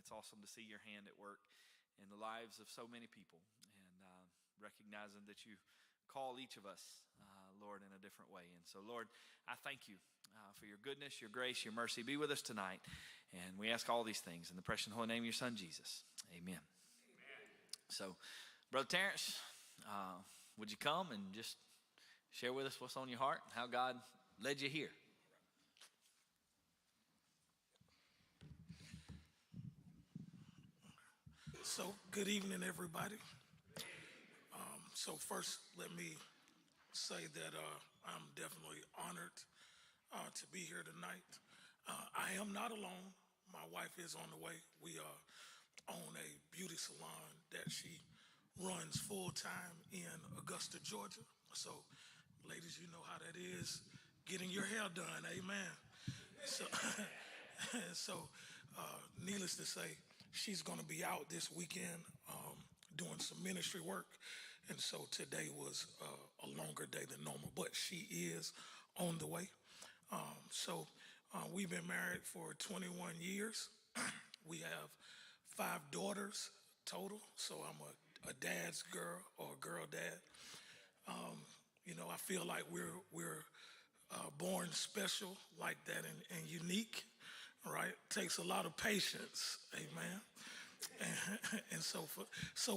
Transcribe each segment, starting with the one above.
it's awesome to see your hand at work in the lives of so many people, and recognizing that you call each of us, Lord, in a different way. And so, Lord, I thank you for your goodness, your grace, your mercy. Be with us tonight. And we ask all these things in the precious and holy name of your son, Jesus. Amen. Amen. So, Brother Terrance, would you come and just share with us what's on your heart and how God led you here? So, good evening, everybody. So first, let me say that I'm definitely honored to be here tonight. I am not alone. My wife is on the way. We own a beauty salon that she runs full-time in Augusta, Georgia. So, ladies, you know how that is, getting your hair done, amen. So, so needless to say, she's going to be out this weekend doing some ministry work. And so today was a longer day than normal, but she is on the way. So we've been married for 21 years. We have 5 daughters total. So I'm a dad's girl, or a girl dad. You know, I feel like we're born special like that and unique, right? Takes a lot of patience, amen. And so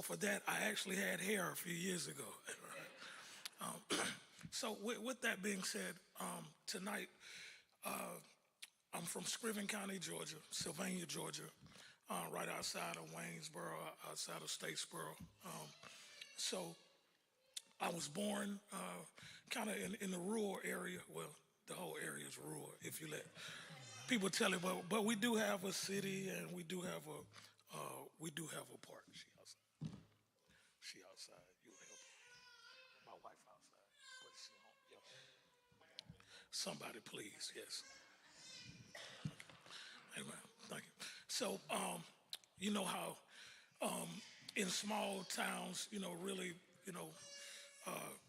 for that, I actually had hair a few years ago. So with that being said, tonight, I'm from Scriven County, Georgia, Sylvania, Georgia, right outside of Waynesboro, outside of Statesboro. So I was born kind of in the rural area. Well, the whole area is rural, if you let people tell it. But we do have a city, and we do have a park. She outside. You help her. My wife outside, but she home. Yep. Somebody, please. Yes. Amen. Thank you. So, you know how in small towns, you know, really, you know,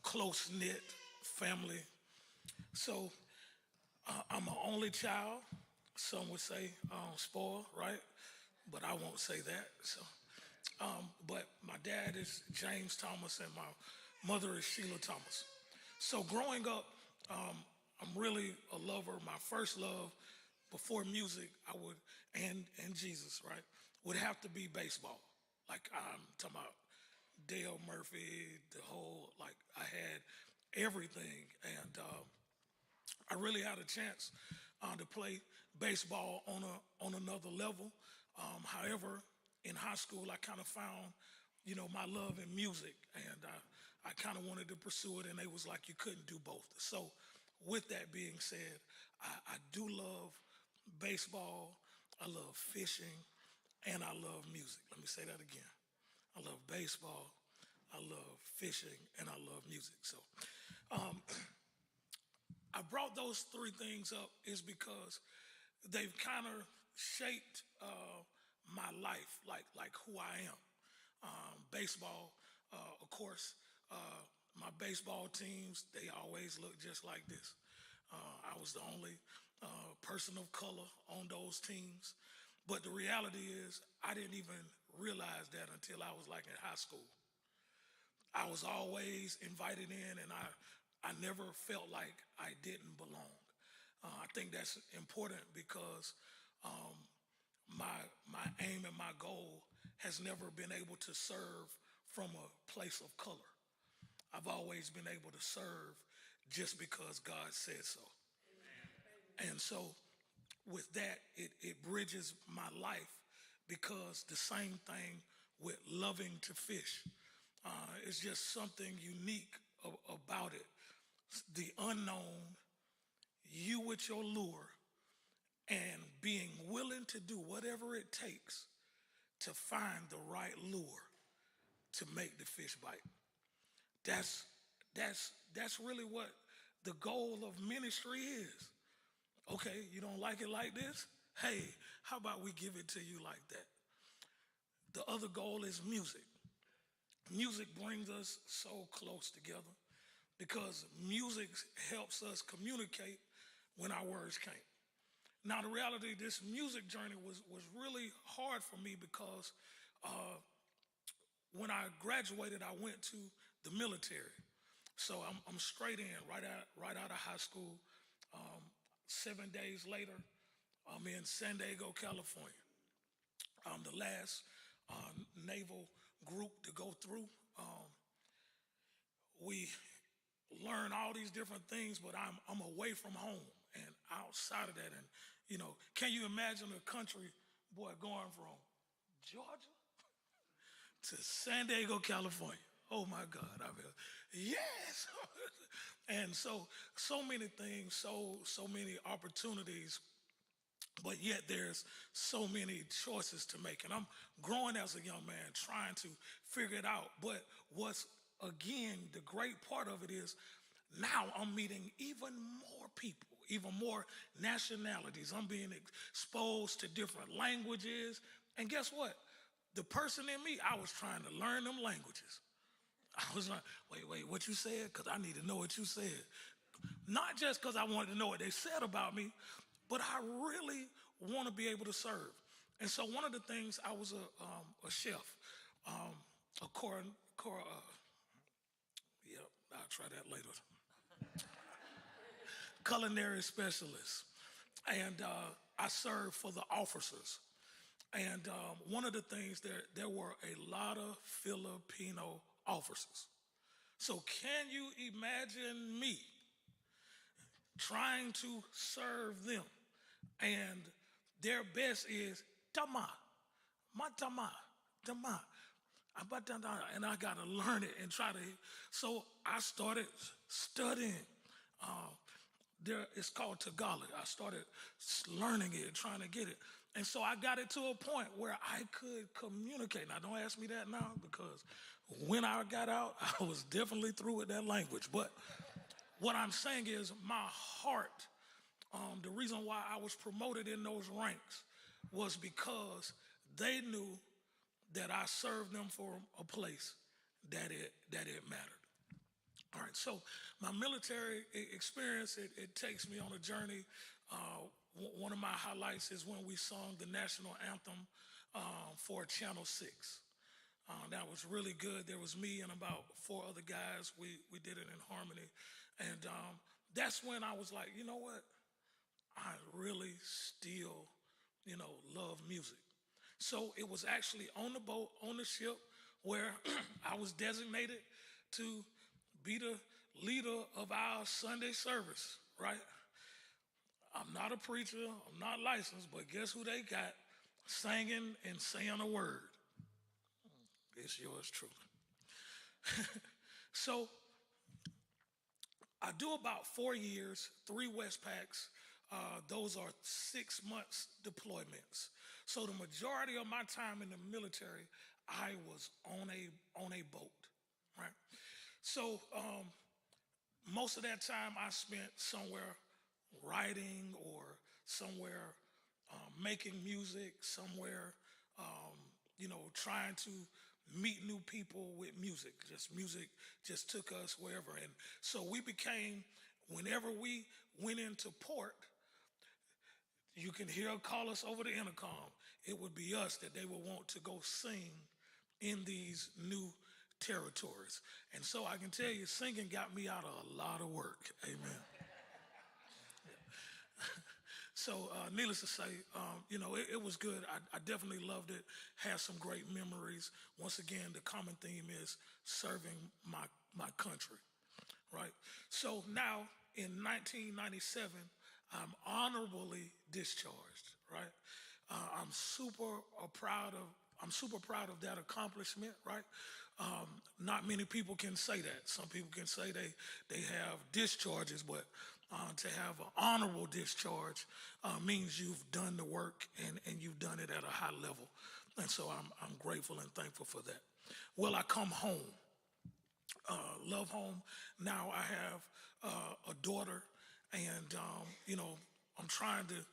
close knit family. So I'm an only child. Some would say spoiled, right? But I won't say that. So, but my dad is James Thomas, and my mother is Sheila Thomas. So growing up, I'm really a lover. My first love before music, and Jesus, right, would have to be baseball. Like I'm talking about Dale Murphy, the whole, like I had everything. And I really had a chance to play baseball on another level. However, in high school, I kind of found, you know, my love in music, and I kind of wanted to pursue it, and they was like, you couldn't do both. So with that being said, I do love baseball, I love fishing, and I love music. Let me say that again. I love baseball, I love fishing, and I love music. So I brought those 3 things up is because they've kind of shaped my life, like who I am. Baseball, of course, my baseball teams, they always look just like this. I was the only person of color on those teams. But the reality is, I didn't even realize that until I was like in high school. I was always invited in, and I never felt like I didn't belong. I think that's important because my aim and my goal has never been able to serve from a place of color. I've always been able to serve just because God said so. Amen. And so with that, it bridges my life, because the same thing with loving to fish. It's just something unique about it. The unknown, you with your lure, and being willing to do whatever it takes to find the right lure to make the fish bite. That's really what the goal of ministry is. Okay, you don't like it like this? Hey, how about we give it to you like that? The other goal is music. Music brings us so close together because music helps us communicate when our words can't. Now, the reality, this music journey was really hard for me because when I graduated, I went to the military. So I'm straight in, right out of high school. 7 days later, I'm in San Diego, California. I'm the last naval group to go through. We learn all these different things, but I'm away from home and outside of that. And can you imagine a country boy going from Georgia to San Diego, California? Oh my God! I mean, yes. And so many things, so many opportunities, but yet there's so many choices to make. And I'm growing as a young man, trying to figure it out. But what's again the great part of it is now I'm meeting even more people, even more nationalities. I'm being exposed to different languages. And guess what? The person in me, I was trying to learn them languages. I was like, wait, what you said? Because I need to know what you said. Not just because I wanted to know what they said about me, but I really want to be able to serve. And so one of the things, I was a chef, a yep, I'll try that later. Culinary specialist. And I served for the officers. And one of the things, there were a lot of Filipino officers. So can you imagine me trying to serve them? And their best is tama, matama, tama. And I got to learn it and try to. So I started studying. It's called Tagalog. I started learning it, trying to get it. And so I got it to a point where I could communicate. Now, don't ask me that now, because when I got out, I was definitely through with that language. But what I'm saying is my heart, the reason why I was promoted in those ranks was because they knew that I served them for a place that it mattered. All right, so my military experience, it takes me on a journey. One of my highlights is when we sung the national anthem for Channel 6. That was really good. There was me and about 4 other guys. We did it in harmony. And that's when I was like, you know what? I really still, love music. So it was actually on the boat, on the ship, where I was designated to be the leader of our Sunday service, right? I'm not a preacher, I'm not licensed, but guess who they got singing and saying a word? It's yours truly. So I do about 4 years, 3 Westpacks. Those are 6 months deployments. So the majority of my time in the military, I was on a boat, right? So most of that time I spent somewhere writing or somewhere making music, somewhere trying to meet new people with music. Music just took us wherever. And so we became, whenever we went into port, you can hear call us over the intercom. It would be us that they would want to go sing in these new territories. And so I can tell you, singing got me out of a lot of work. Amen. So needless to say, it was good. I definitely loved it. Had some great memories. Once again, the common theme is serving my country, right? So now in 1997, I'm honorably discharged, right? I'm super proud of that accomplishment, right? Not many people can say that. Some people can say they have discharges, but to have an honorable discharge means you've done the work and you've done it at a high level. And so I'm grateful and thankful for that. Well, I come home, love home. Now I have a daughter, and I'm trying to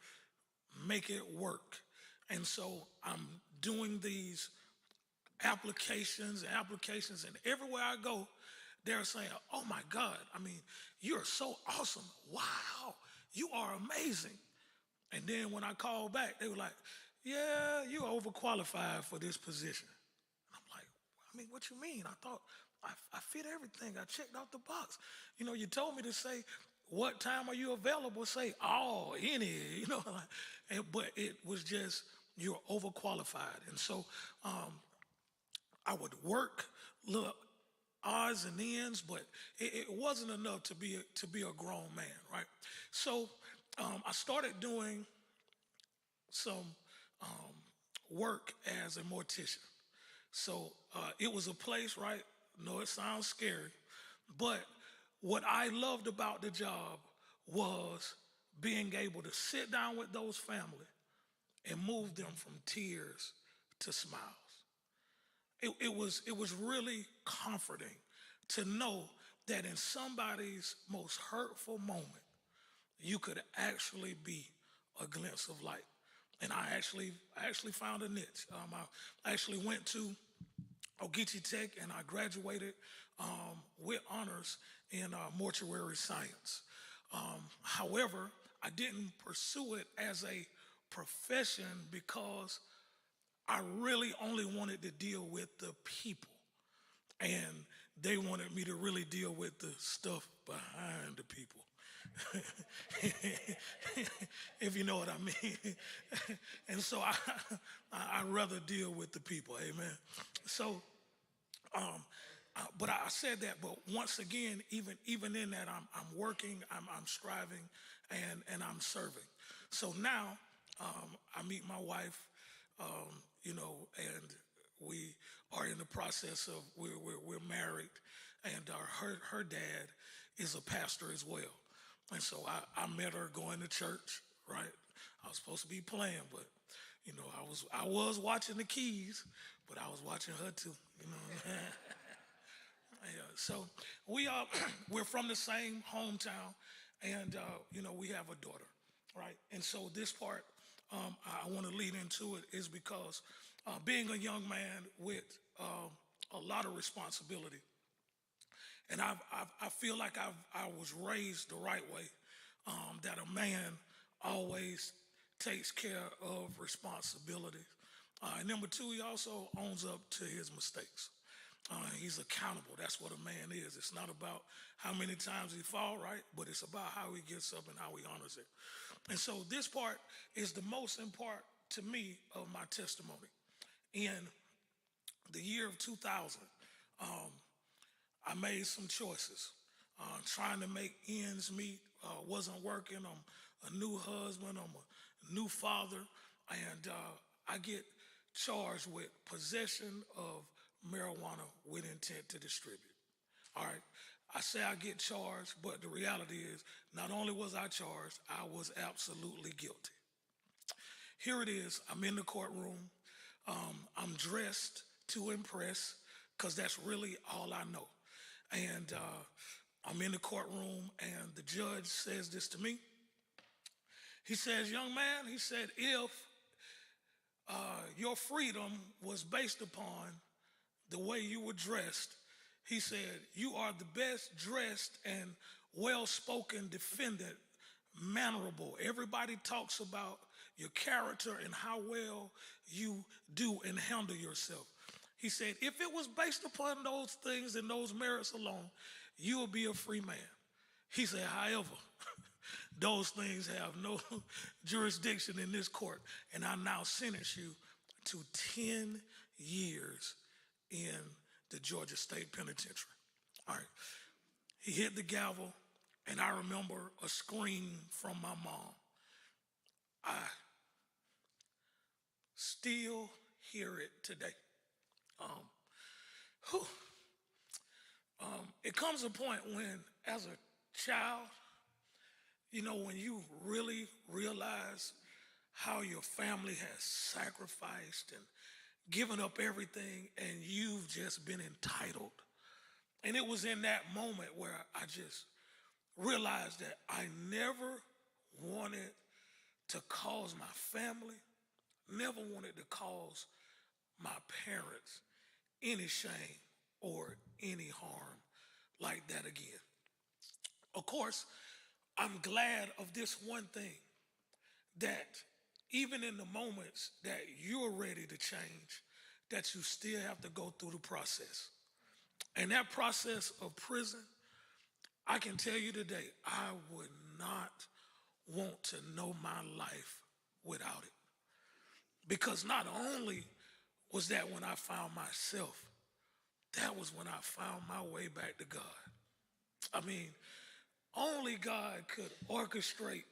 make it work. And so I'm doing these applications, and everywhere I go, they're saying, oh my God, I mean, you're so awesome. Wow, you are amazing. And then when I called back, they were like, yeah, you're overqualified for this position. And I'm like, I mean, what you mean? I thought I fit everything. I checked off the box. You told me to say, what time are you available? Say, oh, any, but it was just, you're overqualified. And so I would work little odds and ends, but it wasn't enough to be a grown man, right? So I started doing some work as a mortician. So it was a place, right? No, it sounds scary, but what I loved about the job was being able to sit down with those families and move them from tears to smiles. It was really comforting to know that in somebody's most hurtful moment, you could actually be a glimpse of light. And I actually found a niche. I actually went to Ogeechee Tech and I graduated with honors in mortuary science. However, I didn't pursue it as a profession because I really only wanted to deal with the people. And they wanted me to really deal with the stuff behind the people. If you know what I mean. And so I rather deal with the people, amen. So, but I said that, but once again, even in that, I'm working, I'm striving, and I'm serving. So now I meet my wife, and we are in the process of we're married, and her dad is a pastor as well. And so I met her going to church, right? I was supposed to be playing, but I was watching the keys, but I was watching her too. Yeah, so we're from the same hometown, and we have a daughter, right? And so this part I want to lead into it is because being a young man with a lot of responsibility. And I feel like I was raised the right way, that a man always takes care of responsibilities. And number two, he also owns up to his mistakes. He's accountable. That's what a man is. It's not about how many times he fall, right? But it's about how he gets up and how he honors it. And so this part is the most important to me of my testimony. In the year of 2000, I made some choices, trying to make ends meet. Wasn't working. I'm a new husband. I'm a new father, and I get charged with possession of marijuana with intent to distribute. All right. I say I get charged, but the reality is not only was I charged, I was absolutely guilty. Here it is. I'm in the courtroom. I'm dressed to impress because that's really all I know. And I'm in the courtroom, and the judge says this to me. He says, young man, he said, if your freedom was based upon the way you were dressed, he said, you are the best dressed and well-spoken defendant, mannerable. Everybody talks about your character and how well you do and handle yourself. He said, if it was based upon those things and those merits alone, you will be a free man. He said, however, those things have no jurisdiction in this court, and I now sentence you to 10 years in the Georgia State Penitentiary. All right. He hit the gavel, and I remember a scream from my mom. I still hear it today. It comes a point when, as a child, when you really realize how your family has sacrificed and given up everything, and you've just been entitled. And it was in that moment where I just realized that I never wanted to cause my family, never wanted to cause my parents any shame or any harm like that again. Of course, I'm glad of this one thing, that even in the moments that you're ready to change, that you still have to go through the process. And that process of prison, I can tell you today, I would not want to know my life without it. Because not only was that when I found myself, that was when I found my way back to God. I mean, only God could orchestrate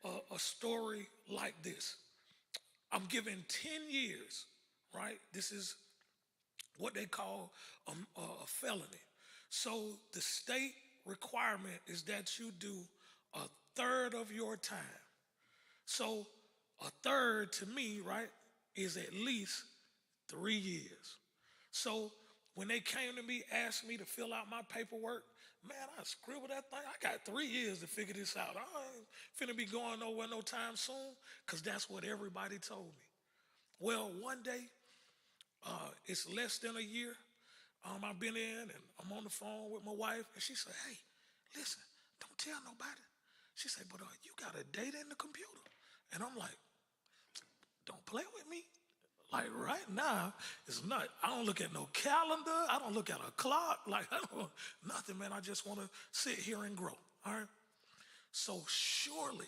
a story like this. I'm given 10 years, right? This is what they call a felony. So the state requirement is that you do a third of your time. So a third to me, right, is at least 3 years. So when they came to me, asked me to fill out my paperwork, man, I scribbled that thing. I got 3 years to figure this out. I ain't finna be going nowhere no time soon, because that's what everybody told me. Well, one day, it's less than a year. I've been in and I'm on the phone with my wife, and she said, hey, listen, don't tell nobody. She said, but you got a date in the computer. And I'm like, don't play with me. Like right now, it's not. I don't look at no calendar. I don't look at a clock. Like I don't nothing, man. I just want to sit here and grow. All right. So surely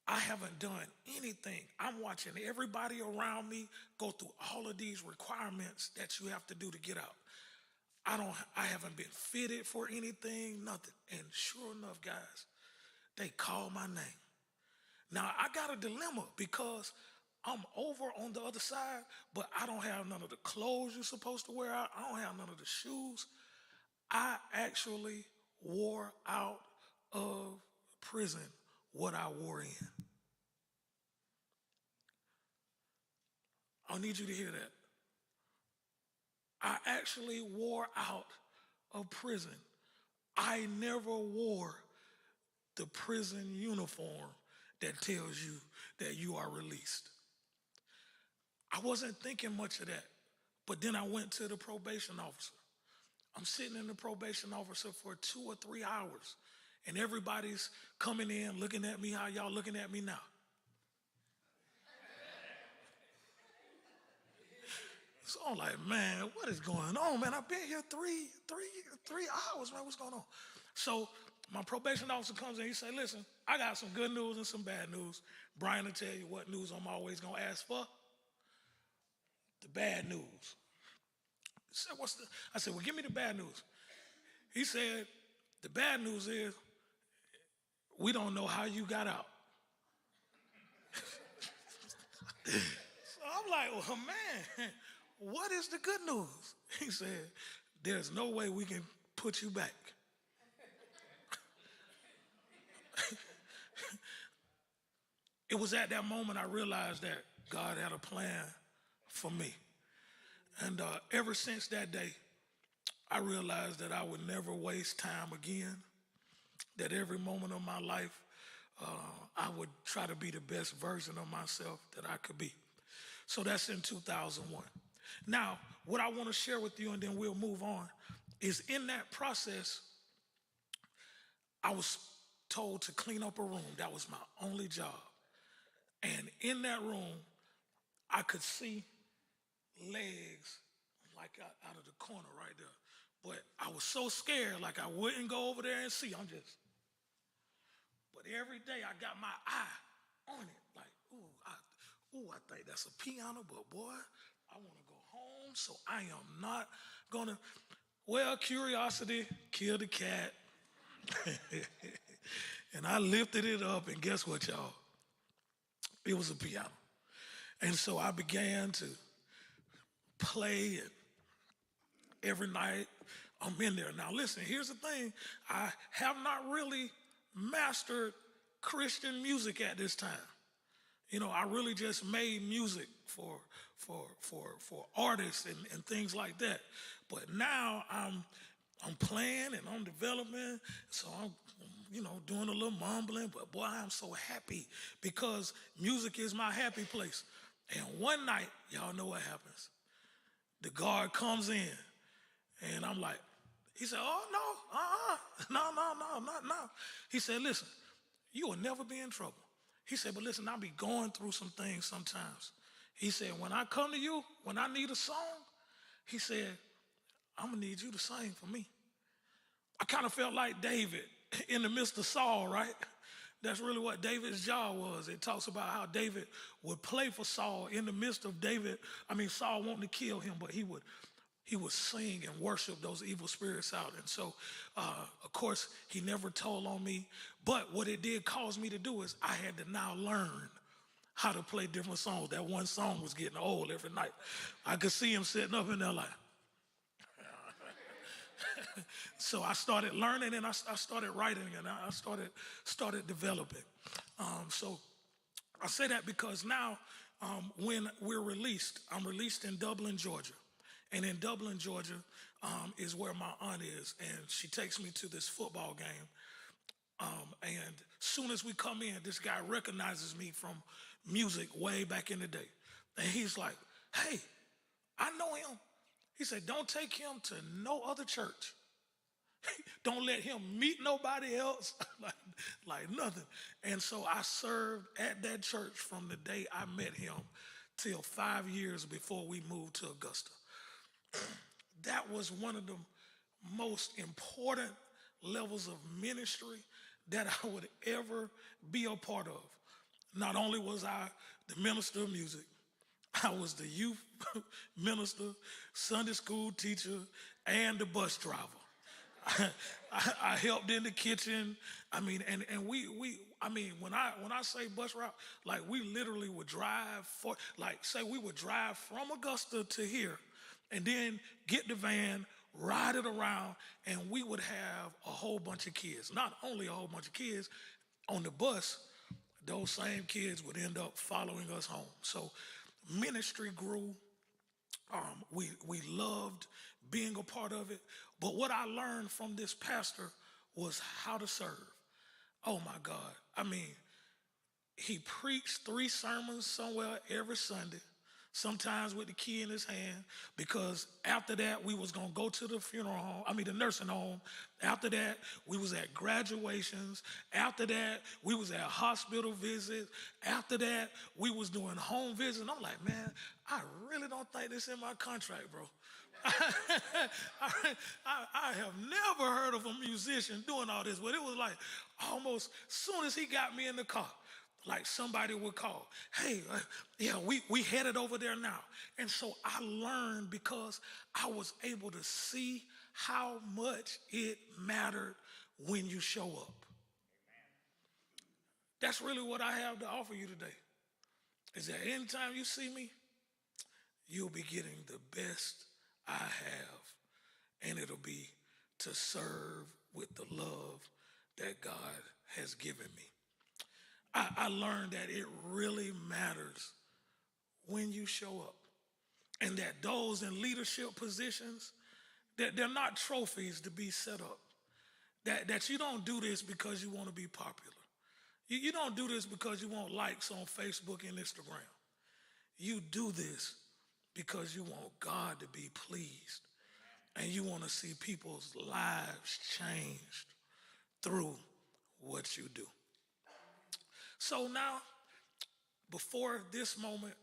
I haven't done anything. I'm watching everybody around me go through all of these requirements that you have to do to get out. I haven't been fitted for anything, nothing. And sure enough, guys, they call my name. Now I got a dilemma because I'm over on the other side, but I don't have none of the clothes you're supposed to wear out. I don't have none of the shoes. I actually wore out of prison what I wore in. I need you to hear that. I actually wore out of prison. I never wore the prison uniform that tells you that you are released. I wasn't thinking much of that, but then I went to the probation officer. I'm sitting in the probation officer for 2 or 3 hours, and everybody's coming in, looking at me how y'all looking at me now. So I'm like, man, what is going on, man? I've been here three hours, man. What's going on? So my probation officer comes in. He say, listen, I got some good news and some bad news. Brian will tell you what news I'm always going to ask for. The bad news. He said, I said, well, give me the bad news. He said, the bad news is we don't know how you got out. So I'm like, well, man, what is the good news? He said, there's no way we can put you back. It was at that moment I realized that God had a plan for me. And ever since that day, I realized that I would never waste time again, that every moment of my life, I would try to be the best version of myself that I could be. So that's in 2001. Now, what I want to share with you, and then we'll move on, is in that process, I was told to clean up a room. That was my only job. And in that room, I could see legs like out of the corner right there. But I was so scared, like I wouldn't go over there and see. But every day I got my eye on it. Like, I think that's a piano, but boy, I want to go home, so I am not going to. Well, curiosity killed the cat. And I lifted it up, and guess what, y'all? It was a piano. And so I began to play, and every night I'm in there. Now listen, here's the thing. I have not really mastered Christian music at this time. You know, I really just made music for artists and things like that. But now I'm playing and I'm developing, so I'm doing a little mumbling. But boy, I'm so happy because music is my happy place. And one night, y'all know what happens. The guard comes in, and I'm like, he said, oh, no, no. He said, listen, you will never be in trouble. He said, but listen, I'll be going through some things sometimes. He said, when I come to you, when I need a song, he said, I'm going to need you to sing for me. I kind of felt like David in the midst of Saul, right? That's really what David's job was. It talks about how David would play for Saul in the midst of Saul wanting to kill him, but he would sing and worship those evil spirits out. And so, of course, he never told on me. But what it did cause me to do is I had to now learn how to play different songs. That one song was getting old every night. I could see him sitting up in there like, so I started learning and I started writing and I started developing. So I say that because now when we're released, I'm released in Dublin, Georgia. And in Dublin, Georgia is where my aunt is. And she takes me to this football game. And soon as we come in, this guy recognizes me from music way back in the day. And he's like, hey, I know him. He said, don't take him to no other church. Don't let him meet nobody else, like nothing. And so I served at that church from the day I met him till 5 years before we moved to Augusta. That was one of the most important levels of ministry that I would ever be a part of. Not only was I the minister of music, I was the youth minister, Sunday school teacher, and the bus driver. I helped in the kitchen. And we when I say bus route, like we literally would drive we would drive from Augusta to here and then get the van, ride it around, and we would have a whole bunch of kids. Not only a whole bunch of kids, on the bus, those same kids would end up following us home. So ministry grew. We loved being a part of it. But what I learned from this pastor was how to serve. Oh my God. He preached 3 sermons somewhere every Sunday, sometimes with the key in his hand, because after that we was going to go to the the nursing home. After that, we was at graduations. After that, we was at hospital visits. After that, we was doing home visits. And I'm like, man, I really don't think this in my contract, bro. I have never heard of a musician doing all this, but it was like almost soon as he got me in the car, like somebody would call, hey, we headed over there now. And so I learned because I was able to see how much it mattered when you show up. That's really what I have to offer you today. Is that anytime you see me, you'll be getting the best I have, and it'll be to serve with the love that God has given me. I learned that it really matters when you show up, and that those in leadership positions, that they're not trophies to be set up. That you don't do this because you want to be popular. You don't do this because you want likes on Facebook and Instagram. You do this because you want God to be pleased, and you want to see people's lives changed through what you do. So now, before this moment,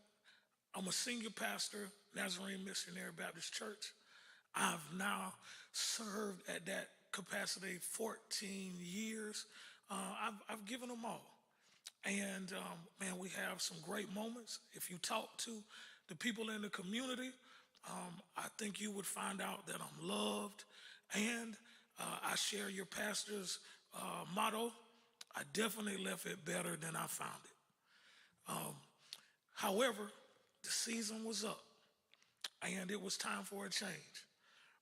I'm a senior pastor, Nazarene Missionary Baptist Church. I've now served at that capacity 14 years. I've given them all. And, man, we have some great moments. If you talk to the people in the community, I think you would find out that I'm loved. And I share your pastor's motto. I definitely left it better than I found it. However, the season was up, and it was time for a change.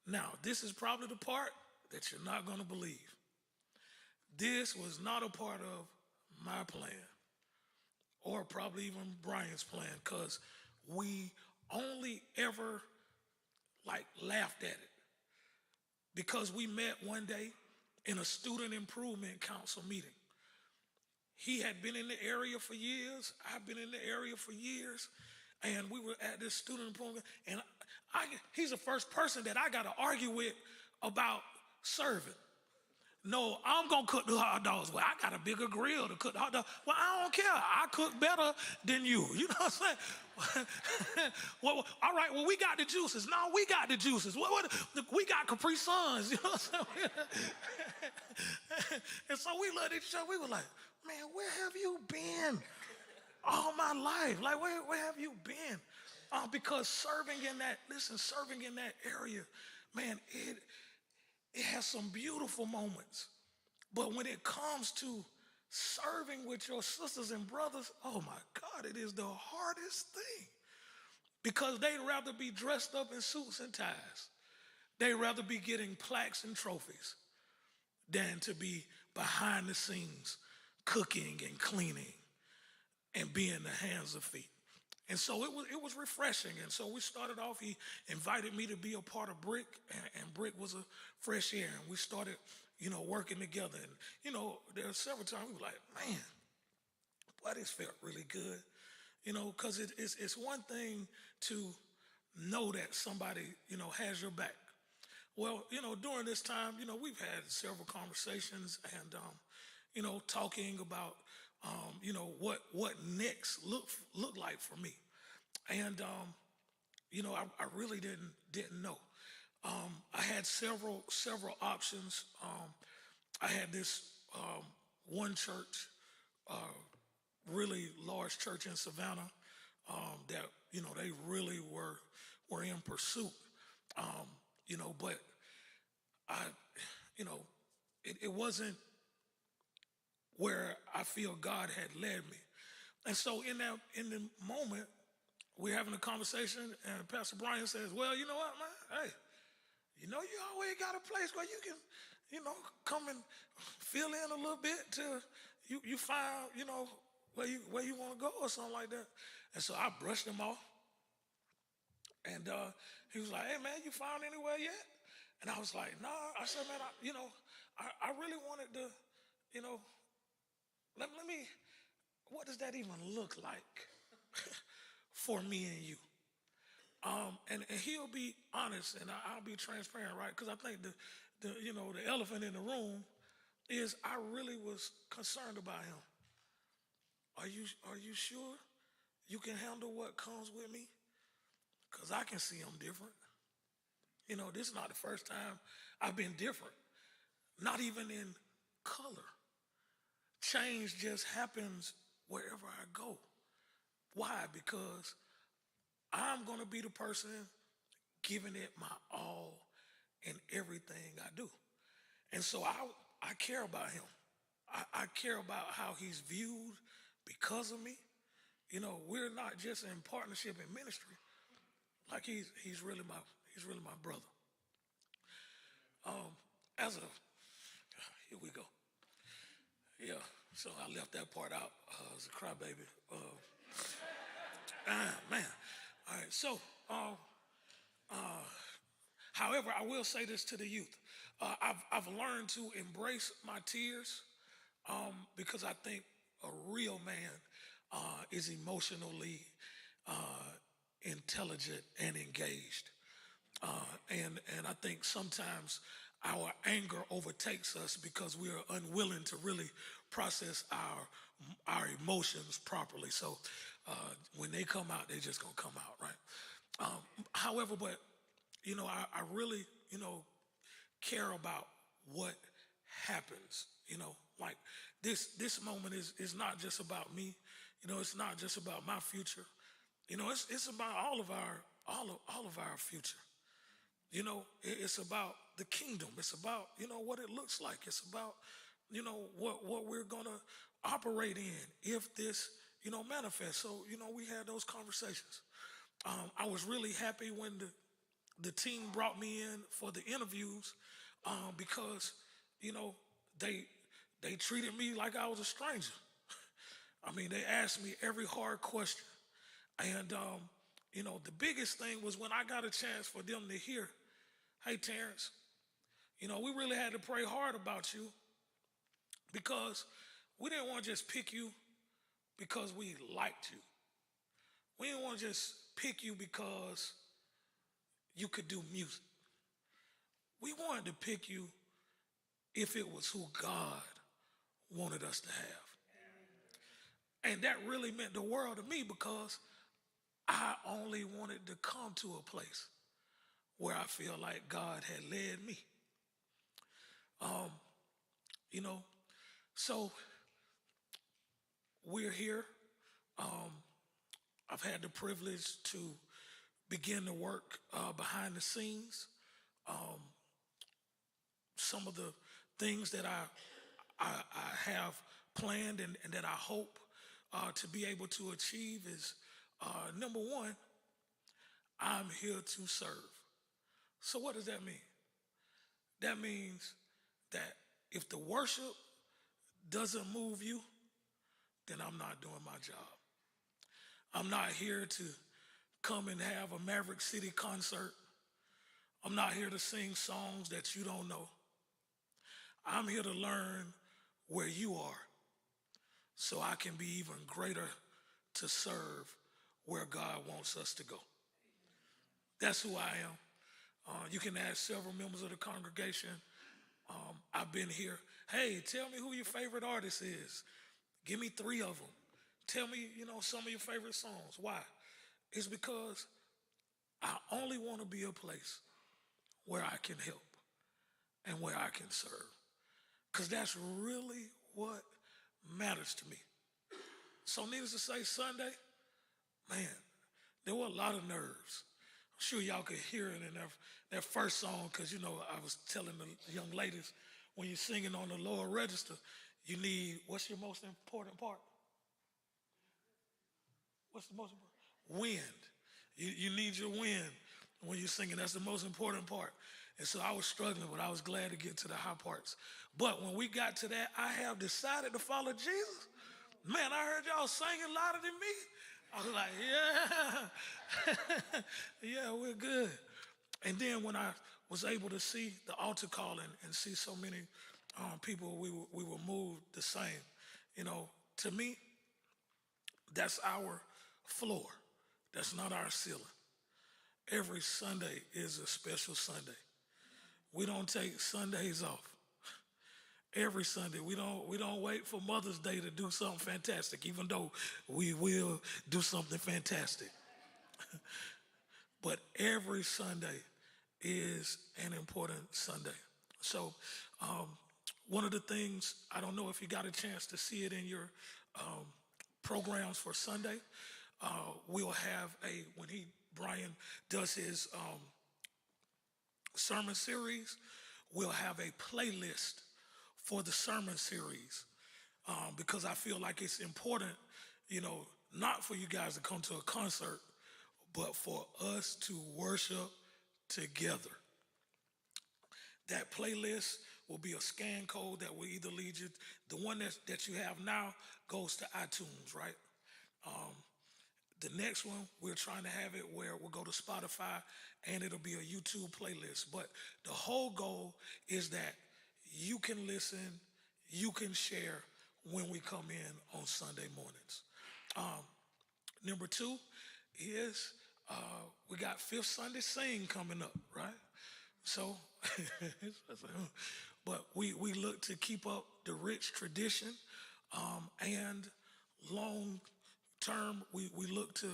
Now, this is probably the part that you're not going to believe. This was not a part of my plan, or probably even Brian's plan, because we only ever laughed at it. Because we met one day in a student improvement council meeting. He had been in the area for years. I've been in the area for years. And we were at this student improvement. And he's the first person that I got to argue with about serving. No, I'm going to cook the hot dogs. Well, I got a bigger grill to cook the hot dogs. Well, I don't care. I cook better than you. You know what I'm saying? Well, all right, well, we got the juices. No, we got the juices. We got Capri Suns. You know what I'm saying? And so we looked at each other. We were like, man, where have you been all my life? Like, where have you been? Because serving in that area, man, it has some beautiful moments. But when it comes to serving with your sisters and brothers, oh my God, it is the hardest thing. Because they'd rather be dressed up in suits and ties. They'd rather be getting plaques and trophies than to be behind the scenes cooking and cleaning and being the hands and feet. And so it was refreshing. And so we started off, he invited me to be a part of Brick, and Brick was a fresh air. And we started, working together. And, there were several times we were like, man, boy, this felt really good. Because it's one thing to know that somebody, has your back. Well, during this time, we've had several conversations and, talking about, what next look like for me. And, I really didn't know. I had several options. I had this one church, really large church in Savannah, that, they really were in pursuit. But I, it wasn't where I feel God had led me. And so in the moment, we're having a conversation, and Pastor Brian says, well, you know what, man? Hey, you always got a place where you can, come and fill in a little bit till you find, where you want to go or something like that. And so I brushed him off. And he was like, hey, man, you found anywhere yet? And I was like, nah. I said, man, I really wanted to, let me, what does that even look like for me and you? And he'll be honest, and I'll be transparent, right? Because I think the elephant in the room is I really was concerned about him. Are you sure you can handle what comes with me? Because I can see him different. This is not the first time I've been different, not even in color. Change just happens wherever I go. Why? Because I'm going to be the person giving it my all in everything I do. And so I care about him. I care about how he's viewed because of me. We're not just in partnership in ministry. Like he's really my brother. Here we go. Yeah, so I left that part out as a crybaby. Man. All right, so, however, I will say this to the youth. I've learned to embrace my tears because I think a real man is emotionally intelligent and engaged. And I think sometimes our anger overtakes us because we are unwilling to really process our emotions properly. So when they come out, they're just gonna come out, right? However, but I really care about what happens. Like this moment is not just about me. It's not just about my future. It's about all of our future. It's about the kingdom. It's about, what it looks like. It's about, what we're going to operate in if this, manifests. So, we had those conversations. I was really happy when the team brought me in for the interviews because, they treated me like I was a stranger. I mean, they asked me every hard question. And, the biggest thing was when I got a chance for them to hear, hey, Terrance, we really had to pray hard about you because we didn't want to just pick you because we liked you. We didn't want to just pick you because you could do music. We wanted to pick you if it was who God wanted us to have. And that really meant the world to me because I only wanted to come to a place where I feel like God had led me. You know, so we're here. I've had the privilege to begin to work behind the scenes. Some of the things that I have planned and that I hope to be able to achieve is number one, I'm here to serve. So what does that mean? That means that if the worship doesn't move you, then I'm not doing my job. I'm not here to come and have a Maverick City concert. I'm not here to sing songs that you don't know. I'm here to learn where you are so I can be even greater to serve where God wants us to go. That's who I am. You can ask several members of the congregation. I've been here. Hey, tell me who your favorite artist is. Give me 3 of them. Tell me, some of your favorite songs. Why? It's because I only want to be a place where I can help and where I can serve. Because that's really what matters to me. So needless to say, Sunday, man, there were a lot of nerves. I'm sure y'all could hear it in that first song because, I was telling the young ladies, when you're singing on the lower register, you need, what's your most important part? What's the most important? Wind. You need your wind when you're singing. That's the most important part. And so I was struggling, but I was glad to get to the high parts. But when we got to that, I have decided to follow Jesus. Man, I heard y'all singing louder than me. I was like, yeah, yeah, we're good. And then when I was able to see the altar call and see so many people, we were moved the same. To me, that's our floor. That's not our ceiling. Every Sunday is a special Sunday. We don't take Sundays off. Every Sunday, we don't wait for Mother's Day to do something fantastic, even though we will do something fantastic. But every Sunday is an important Sunday. So one of the things, I don't know if you got a chance to see it in your programs for Sunday, we'll have when Brian does his sermon series, we'll have a playlist for the sermon series because I feel like it's important, not for you guys to come to a concert, but for us to worship together. That playlist will be a scan code that will either lead you, the one that you have now goes to iTunes, right? The next one, we're trying to have it where we'll go to Spotify and it'll be a YouTube playlist. But the whole goal is that you can listen, you can share when we come in on Sunday mornings. Number 2 is we got Fifth Sunday Sing coming up, right? So, but we look to keep up the rich tradition and long term, we look to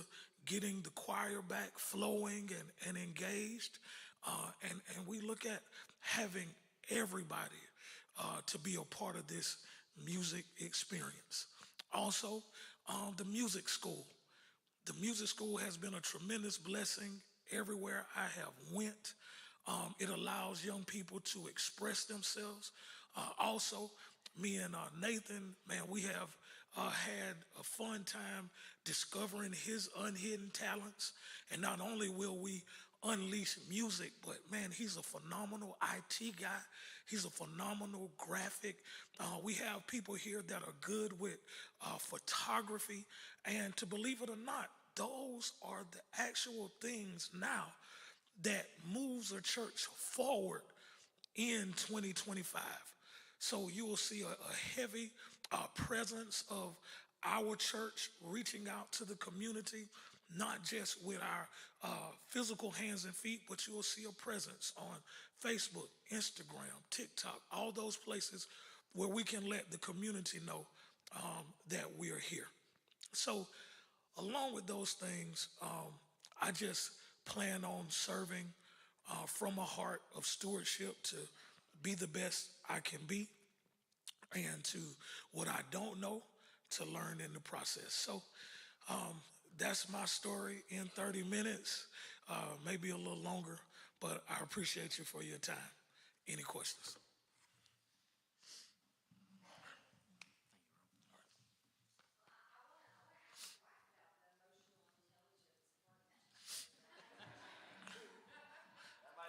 getting the choir back flowing and engaged. And we look at having everybody to be a part of this music experience. Also, the music school. The music school has been a tremendous blessing everywhere I have went. It allows young people to express themselves. Also, me and Nathan, man, we have had a fun time discovering his unhidden talents. And not only will we unleash music, but man, he's a phenomenal IT guy. He's a phenomenal graphic. We have people here that are good with photography. And to believe it or not, those are the actual things now that moves a church forward in 2025. So you will see a heavy presence of our church reaching out to the community, not just with our physical hands and feet, but you will see a presence on Facebook, Instagram, TikTok, all those places where we can let the community know that we are here. So, along with those things, I just plan on serving from a heart of stewardship to be the best I can be, and to what I don't know to learn in the process. So that's my story in 30 minutes, maybe a little longer, but I appreciate you for your time. Any questions?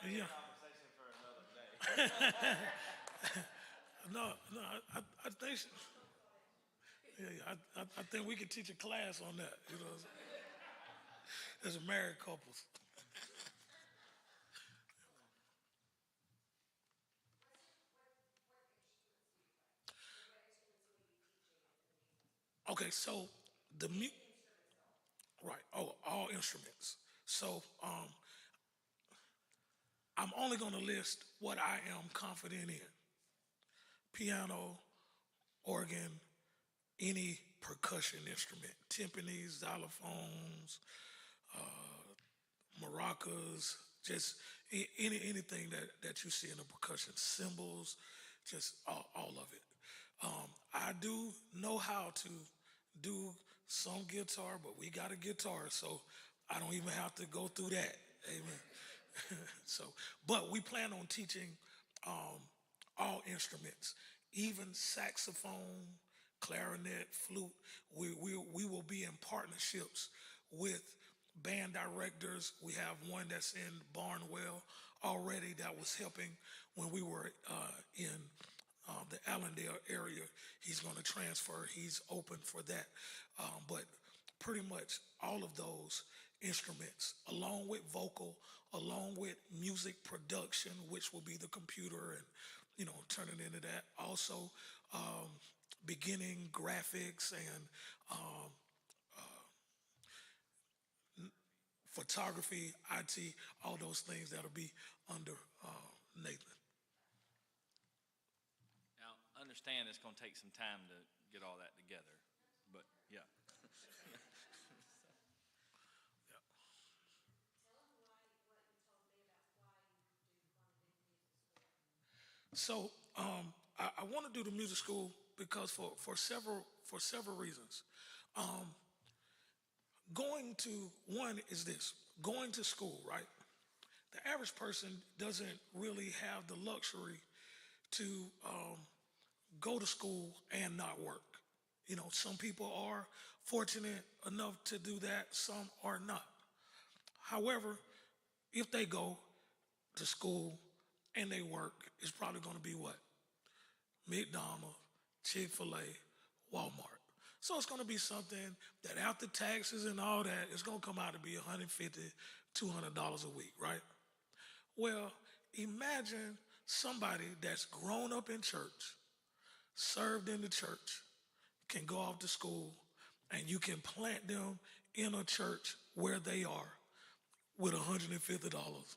Yeah. Conversation for another day. No, no, I think, yeah, I think we could teach a class on that. You know, as married couples. Okay, so the right, oh, all instruments. So I'm only going to list what I am confident in: piano, organ, any percussion instrument, timpanis, xylophones, maracas, just anything that you see in a percussion, cymbals, just all of it. I do know how to do some guitar, but we got a guitar, so I don't even have to go through that. Amen. So, but we plan on teaching all instruments, even saxophone, clarinet, flute. We will be in partnerships with band directors. We have one that's in Barnwell already that was helping when we were in the Allendale area. He's going to transfer. He's open for that. But pretty much all of those instruments, along with vocal, along with music production, which will be the computer and, turning into that. Also, beginning graphics and photography, IT, all those things that'll be under Nathan. Now, understand it's going to take some time to get all that together, but yeah. So I want to do the music school because for several reasons. Um, One is this: going to school, right? The average person doesn't really have the luxury to go to school and not work. Some people are fortunate enough to do that, some are not. However, if they go to school and they work, it's probably going to be what? McDonald's, Chick-fil-A, Walmart. So it's going to be something that after taxes and all that, it's going to come out to be $150, $200 a week, right? Well, imagine somebody that's grown up in church, served in the church, can go off to school, and you can plant them in a church where they are with $150,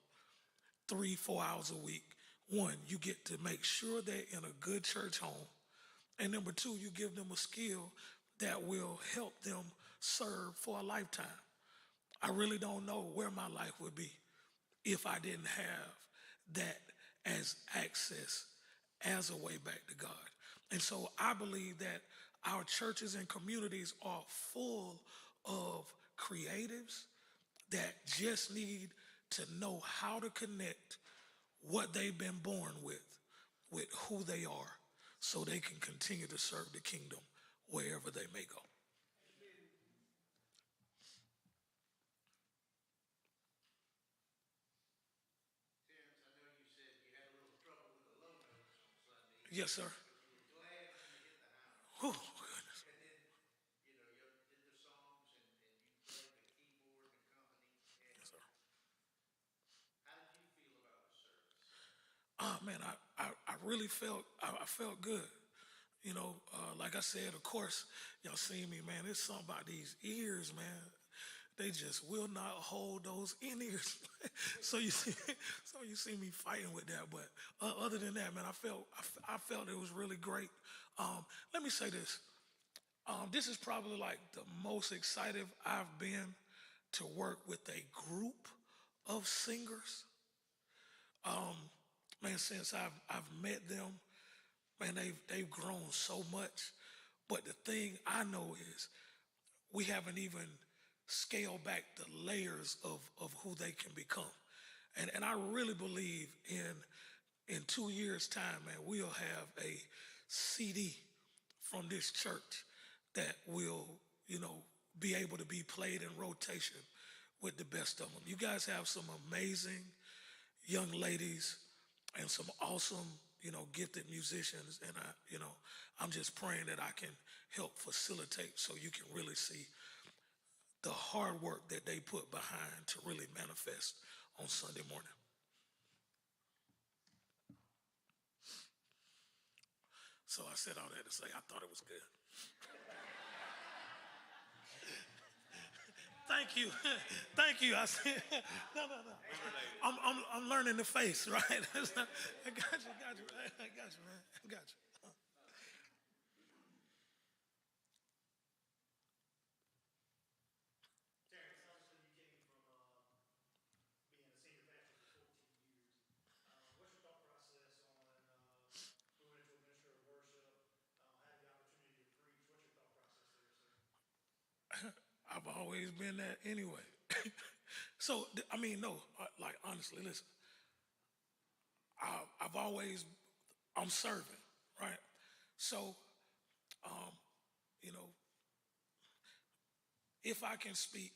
3, 4 hours a week. One, you get to make sure they're in a good church home. And number two, you give them a skill that will help them serve for a lifetime. I really don't know where my life would be if I didn't have that as access as a way back to God. And so I believe that our churches and communities are full of creatives that just need to know how to connect what they've been born with who they are, so they can continue to serve the kingdom wherever they may go. Terrence, I know you said you had a little trouble with the low notes on Sunday, Yes, sir. but you were glad when you hit the high notes. Oh, goodness. And then, you did the songs and you played the keyboard and accompanied. And Yes, sir. how did you feel about the service? Oh, man, I really I felt good. Like I said, of course, y'all seen me, man. It's something about these ears, man. they just will not hold those in-ears. so you see me fighting with that. But other than that, man, I felt it was really great. Let me say this. This is probably like the most excited I've been to work with a group of singers. Man, since I've met them, man, they've grown so much. But the thing I know is we haven't even scaled back the layers of who they can become. And I really believe in 2 years' time, man, we'll have a CD from this church that will, be able to be played in rotation with the best of them. You guys have some amazing young ladies and some awesome, gifted musicians. And I'm just praying that I can help facilitate so you can really see the hard work that they put behind to really manifest on Sunday morning. So I said all that to say I thought it was good. Thank you. Thank you. I said, no. I'm learning the face, right? I got you. I got you, man. I got you. Terrance, obviously you came from being a senior pastor for 14 years. What's your thought process on moving into a ministry of worship, having the opportunity to preach? What's your thought process there, sir? I've always been that anyway. So, no, like honestly, listen, I'm serving, right? So, if I can speak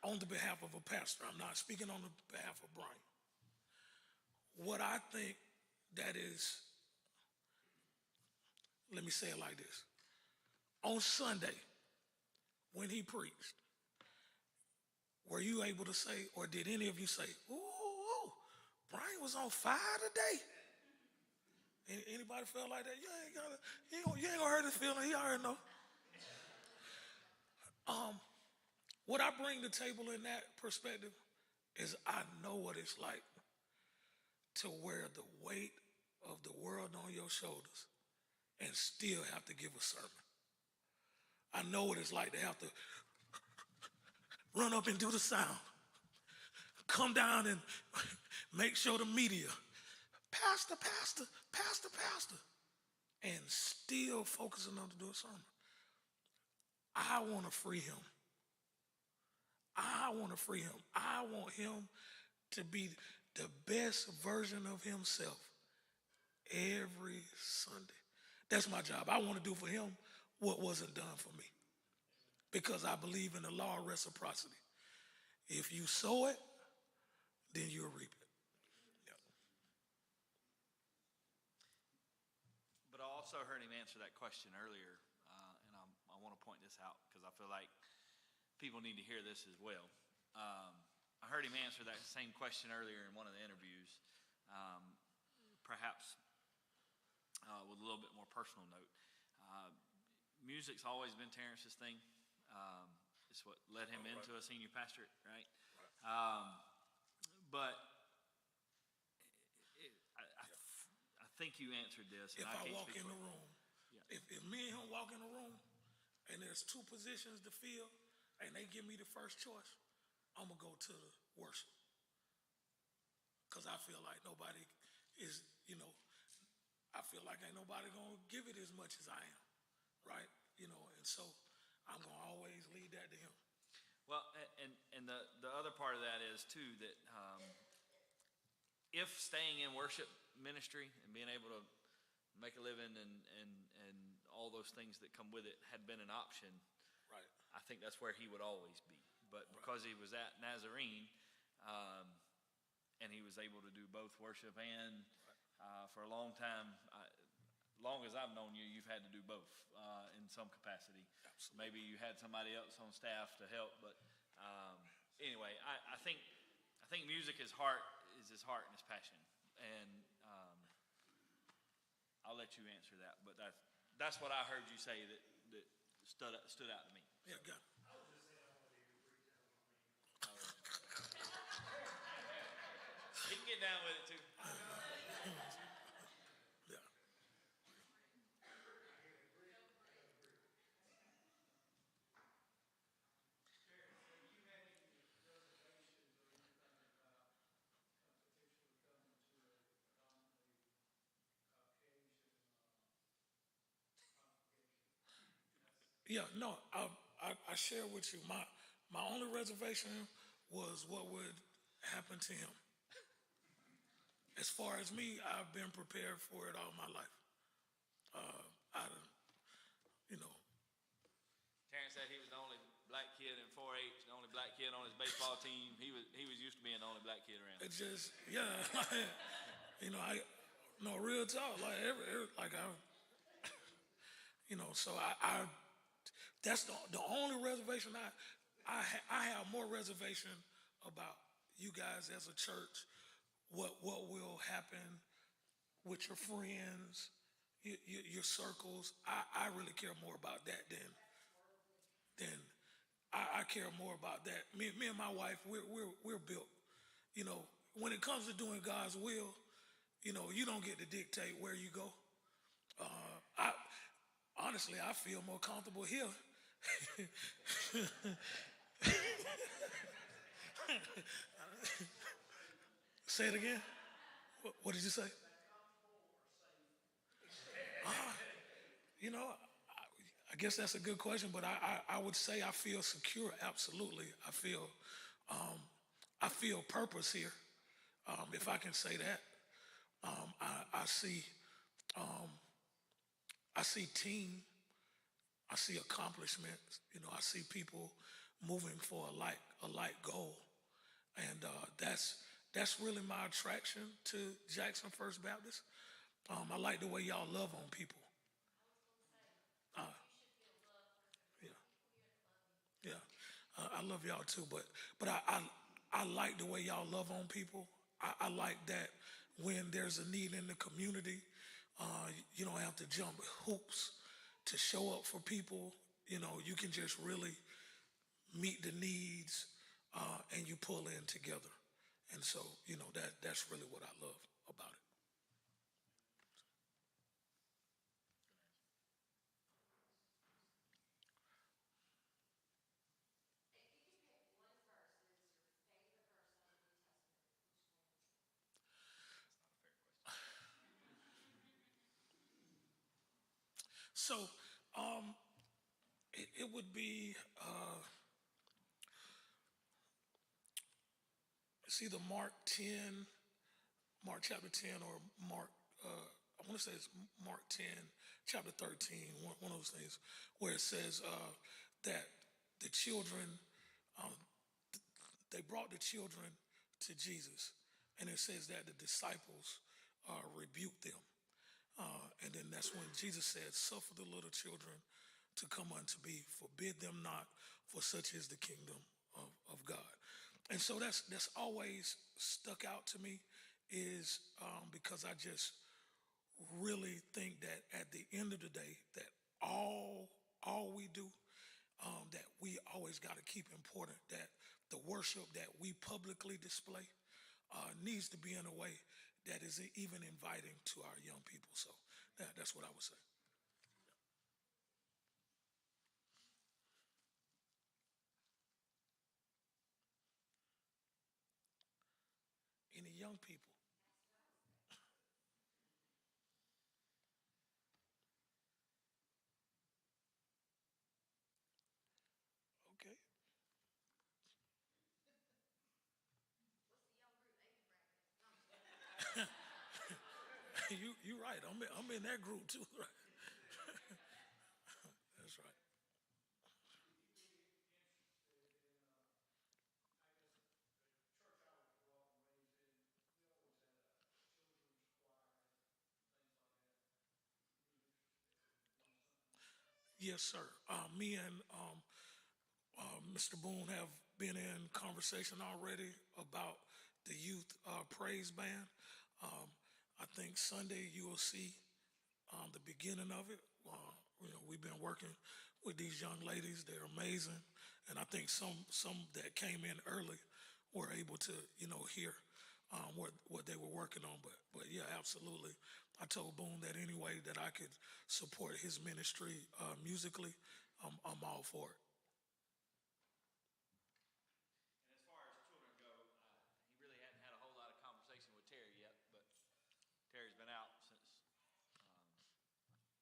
on the behalf of a pastor, I'm not speaking on the behalf of Brian. What I think that is, let me say it like this. On Sunday, when he preached, were you able to say, or did any of you say, ooh, Brian was on fire today? Anybody felt like that? You ain't gonna hurt his feeling. He already know. What I bring to the table in that perspective is I know what it's like to wear the weight of the world on your shoulders and still have to give a sermon. I know what it's like to have to run up and do the sound, come down and make sure the media, pastor, and still focusing on to do a sermon. I want to free him. I want him to be the best version of himself every Sunday. That's my job. I want to do for him what wasn't done for me, because I believe in the law of reciprocity. If you sow it, then you'll reap it. Yep. But I also heard him answer that question earlier, and I want to point this out because I feel like people need to hear this as well. I heard him answer that same question earlier in one of the interviews, perhaps with a little bit more personal note. Music's always been Terrance's thing. It's what led him into a senior pastorate, right? But I think you answered this. If I walk in the room, if me and him walk in the room, and there's 2 positions to fill, and they give me the first choice, I'm gonna go to the worship, because I feel like nobody is, I feel like ain't nobody gonna give it as much as I am, right? And so I'm gonna always lead that to him. Well, and the other part of that is too that if staying in worship ministry and being able to make a living and all those things that come with it had been an option, right? I think that's where he would always be. But because he was at Nazarene, and he was able to do both worship and for a long time, long as I've known you, you've had to do both in some capacity. Absolutely. Maybe you had somebody else on staff to help, but anyway, I think music is his heart and his passion, and I'll let you answer that. But that's what I heard you say that stood out to me. Yeah, got it. I was just saying I wanted to hear you preach. down with it too. Yeah. Yeah, no, I share with you. My only reservation was what would happen to him. As far as me, I've been prepared for it all my life. I, you know, Terrance said he was the only black kid in 4-H, the only black kid on his baseball team. He was used to being the only black kid around. it just, yeah, you know, I, no, real talk, like like I, so that's the only reservation I have more reservation about you guys as a church. What will happen with your friends, your circles? I really care more about that than I care more about that. Me and my wife, we're built. You know, when it comes to doing God's will, you don't get to dictate where you go. I honestly, I feel more comfortable here. Say it again. What did you say? I guess that's a good question, but I would say I feel secure. Absolutely, I feel purpose here, if I can say that. I see I see team. I see accomplishments. I see people moving for a like goal, and that's really my attraction to Jackson First Baptist. I like the way y'all love on people. Yeah, yeah. I love y'all too, but I like the way y'all love on people. I like that when there's a need in the community, you don't have to jump hoops to show up for people. You can just really meet the needs, and you pull in together. And so, that's really what I love about it. So, it would be it's either Mark chapter 10, or Mark, I want to say it's Mark 10, chapter 13, one of those things, where it says that the children, um, they brought the children to Jesus, and it says that the disciples rebuked them. And then that's when Jesus said, "Suffer the little children to come unto me, forbid them not, for such is the kingdom of God." And so that's always stuck out to me, is because I just really think that at the end of the day, that all we do, that we always got to keep important, that the worship that we publicly display needs to be in a way that is even inviting to our young people. So that's what I would say. Any young people? Okay. You right. I'm in that group too. Right. That's right. Yes, sir. Me and Mr. Boone have been in conversation already about the youth praise band. Um, I think Sunday you will see the beginning of it. We've been working with these young ladies. They're amazing, and I think some that came in early were able to hear what they were working on. But yeah, absolutely. I told Boone that any way that I could support his ministry musically, I'm all for it. And as far as children go, he really hadn't had a whole lot of conversation with Terry yet, but Terry's been out since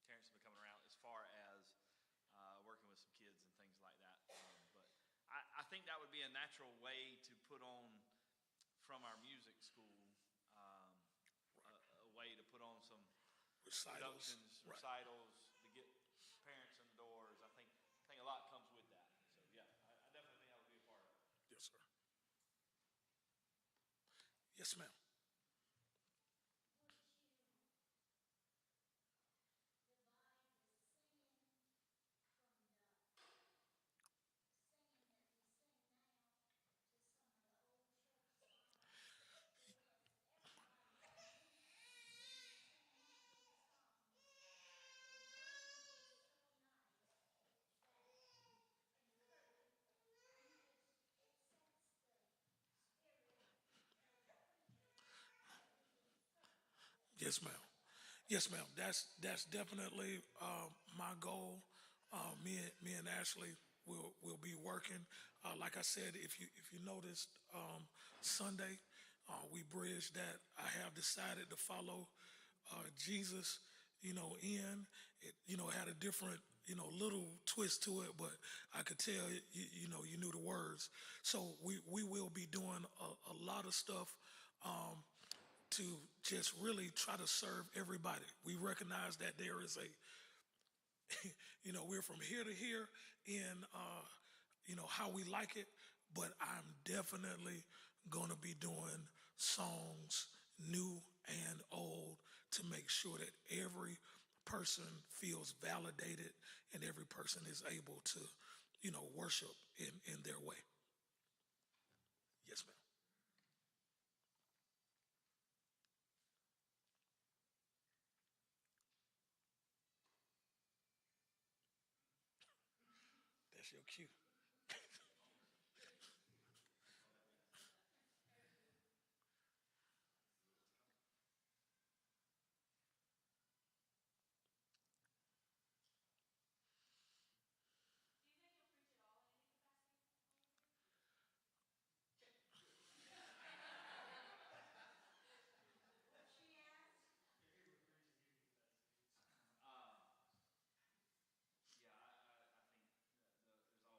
Terrance has been coming around as far as working with some kids and things like that. But I think that would be a natural way to put on from our music school, a way to put on some Recitals, productions, right. recitals, to get parents in the doors. I think a lot comes with that. So yeah, I definitely think that would be a part of it. Yes, sir. Yes, ma'am. Yes, ma'am. Yes, ma'am. That's definitely my goal. Me and Ashley will be working. Like I said, if you noticed, Sunday we bridged that. I have decided to follow Jesus. In it, had a different, little twist to it, but I could tell you knew the words. So we will be doing a lot of stuff. To just really try to serve everybody. We recognize that there is a, we're from here to here in, how we like it, but I'm definitely going to be doing songs new and old to make sure that every person feels validated and every person is able to, worship in their way. Yes, ma'am. That's your cue. Yeah, I think there's always opportunities. I mean, always. I think that's been a question from the get-go.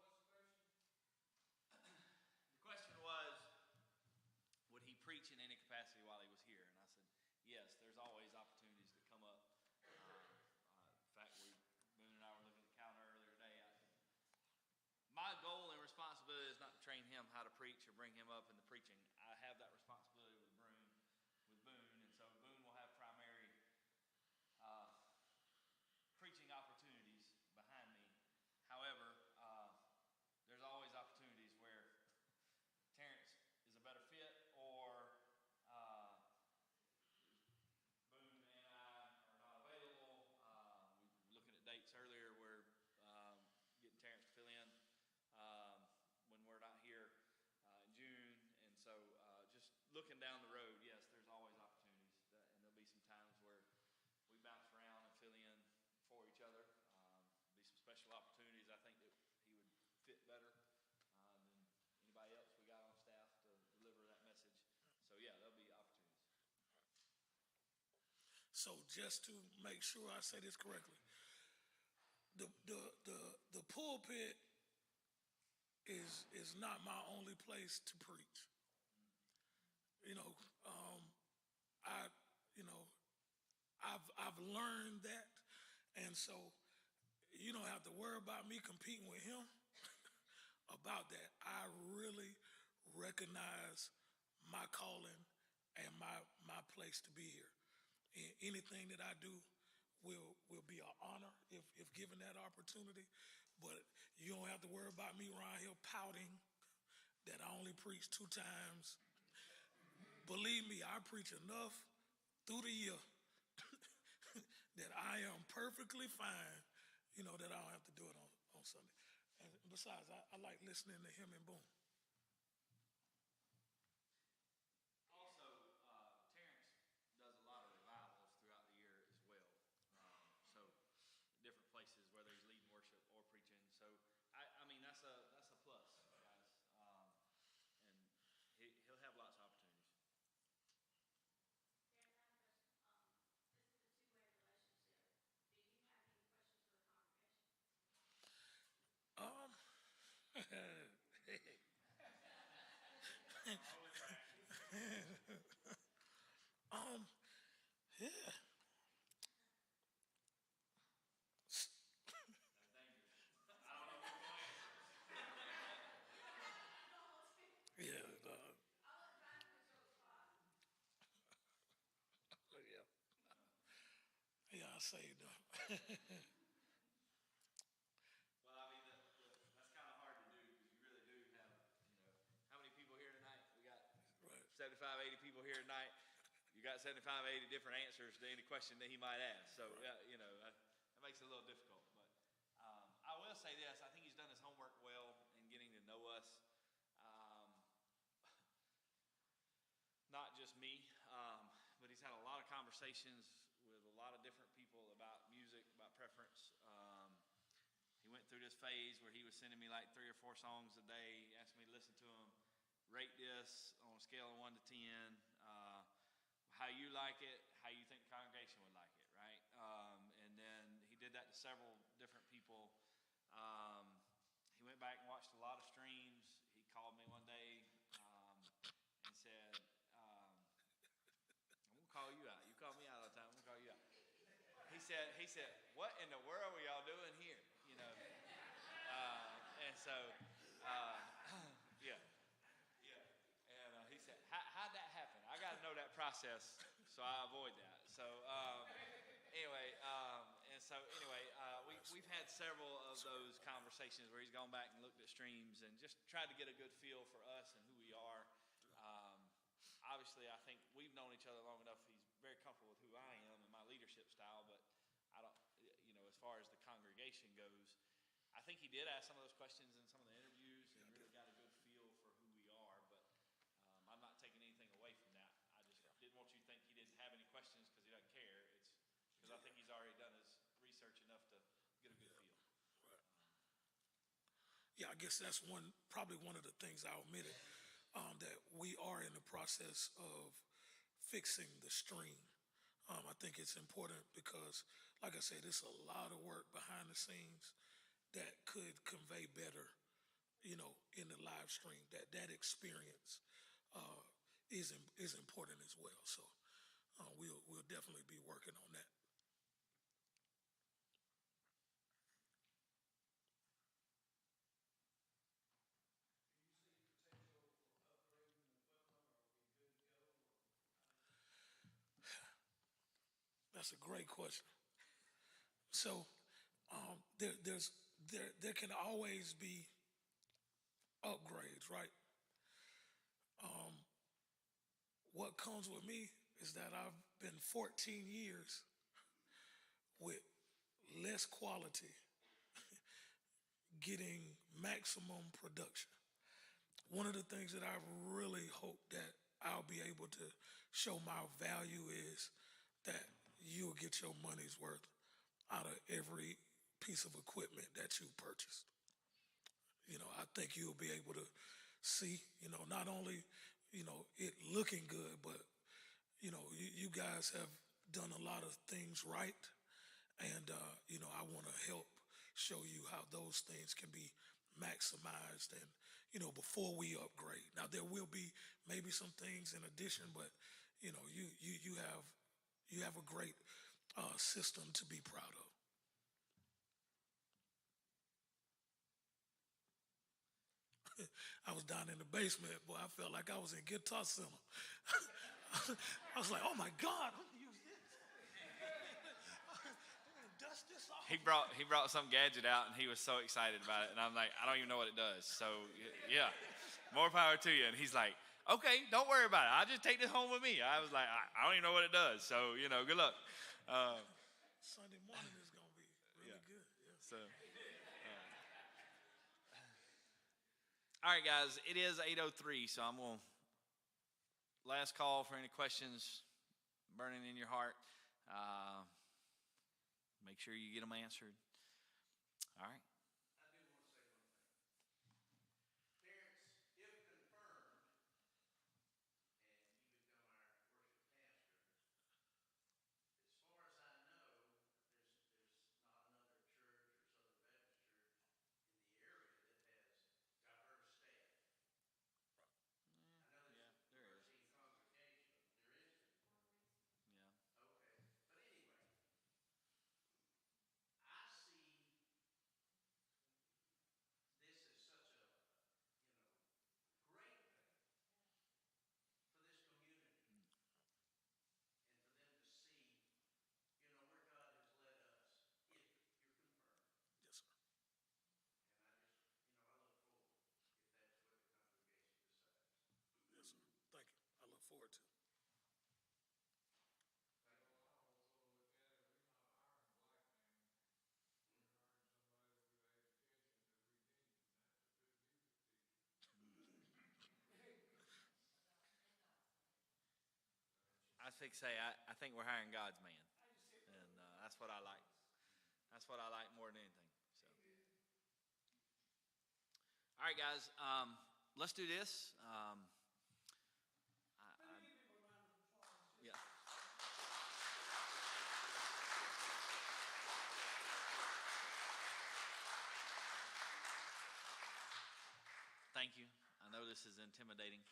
What's the question? The question was, would he preach in any capacity while he was here? And I said, yes, there's always opportunities that come up. In fact, Boone and I were looking at the calendar earlier today. My goal and responsibility is not to train him how to preach or bring him up in the preaching. I have that responsibility with Boone, and so Boone will have primary preaching opportunities behind me. However, there's always opportunities where Terrance is a better fit, or Boone and I are not available. We were looking at dates earlier where getting Terrance to fill in when we're not here in June. And so just looking down the road, yes, there's always opportunities. And there'll be some times where we bounce around and fill in for each other. Be some special opportunities. I think that he would fit better than anybody else we got on staff to deliver that message. So yeah, there'll be opportunities. So just to make sure I say this correctly, the pulpit is not my only place to preach. I I've learned that, and so you don't have to worry about me competing with him about that. I really recognize my calling and my place to be here. And anything that I do will be an honor if given that opportunity. But you don't have to worry about me around here pouting that I only preach 2 times. Believe me, I preach enough through the year that I am perfectly fine that I don't have to do it on Sunday. And besides, I like listening to him and Boom. Also, Terrance does a lot of revivals throughout the year as well. So different places, whether he's leading worship or preaching. So I mean that's a plus, guys. And he'll have lots of opportunities. Um, yeah. Yeah, yeah. Yeah, I saved them. Well, I mean, that's kind of hard to do because you really do have, how many people here tonight? We got Right. 75, 80 people here tonight. You got 75, 80 different answers to any question that he might ask. So, that makes it a little difficult. But I will say this. I think he's done his homework well in getting to know us. Not just me, but he's had a lot of conversations with a lot of different people about music, about preference. He went through this phase where he was sending me like 3 or 4 songs a day, asked me to listen to them, rate this on a scale of 1 to 10, how you like it, how you think the congregation would like it, right? And then he did that to several different people. He went back and watched a lot of streams. He called me one day and said, I'm going to call you out. You call me out all the time. I'm going to call you out. He said, what in the world were y'all doing here? And so, yeah. And he said, how'd that happen? I got to know that process so I avoid that. So, we've had several of those conversations where he's gone back and looked at streams and just tried to get a good feel for us and who we are. Obviously, I think we've known each other long enough. He's very comfortable with who I am and my leadership style, but I don't, as far as the congregation goes, I think he did ask some of those questions in some of the interviews and really got a good feel for who we are, but I'm not taking anything away from that. I just didn't want you to think he didn't have any questions because he doesn't care. It's because I think he's already done his research enough to get a good feel. Right. Yeah, I guess that's probably one of the things I omitted, that we are in the process of fixing the stream. I think it's important because, like I said, it's a lot of work behind the scenes that could convey better, in the live stream. That experience is important as well. So we'll definitely be working on that. That's a great question. So there can always be upgrades, right? What comes with me is that I've been 14 years with less quality, getting maximum production. One of the things that I really hope that I'll be able to show my value is that you'll get your money's worth out of every piece of equipment that you purchased. I think you'll be able to see, not only, it looking good, but, you guys have done a lot of things right. And, I want to help show you how those things can be maximized and, before we upgrade. Now, there will be maybe some things in addition, but, you have a great system to be proud of. I was down in the basement, boy. I felt like I was in Guitar Center. I was like, oh my God, I'm gonna use this. Dust this off. He brought some gadget out and he was so excited about it, and I'm like, I don't even know what it does. So yeah, more power to you. And he's like, okay, don't worry about it. I'll just take this home with me. I was like, I don't even know what it does. So good luck. Sunday morning is gonna be really good. Yes. So, all right, guys, it is 8:03, so I'm going to last call for any questions burning in your heart. Make sure you get them answered. All right. I do want to say one thing. Terrance, if confirmed, and you become our worship pastor, as far as I know, there's not another church or Southern Baptist church in the area that has diverse staff. I know Yeah, there is. 13 congregations. There is. Yeah. Okay. But anyway, I see this as such a, great thing for this community and for them to see, where God has led us, if you're confirmed. Yes, sir. And I just, I look forward if that's what the congregation decides. Yes, sir. Thank you. I look forward to it. Thank you. I also look at it, we're not hiring black men. We're hiring somebody with the education that we need, and that's a good music teacher. I think I think we're hiring God's man, and that's what I like. That's what I like more than anything. So, all right, guys, let's do this. Yeah. Thank you. I know this is intimidating.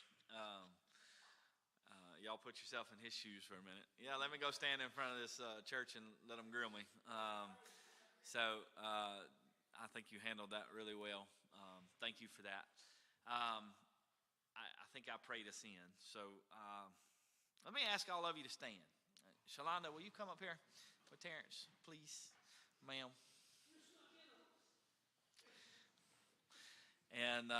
Y'all put yourself in his shoes for a minute. Yeah, let me go stand in front of this church and let them grill me. I think you handled that really well. Thank you for that. I think I prayed us in. So let me ask all of you to stand. Shalonda, will you come up here with Terrance, please, ma'am? And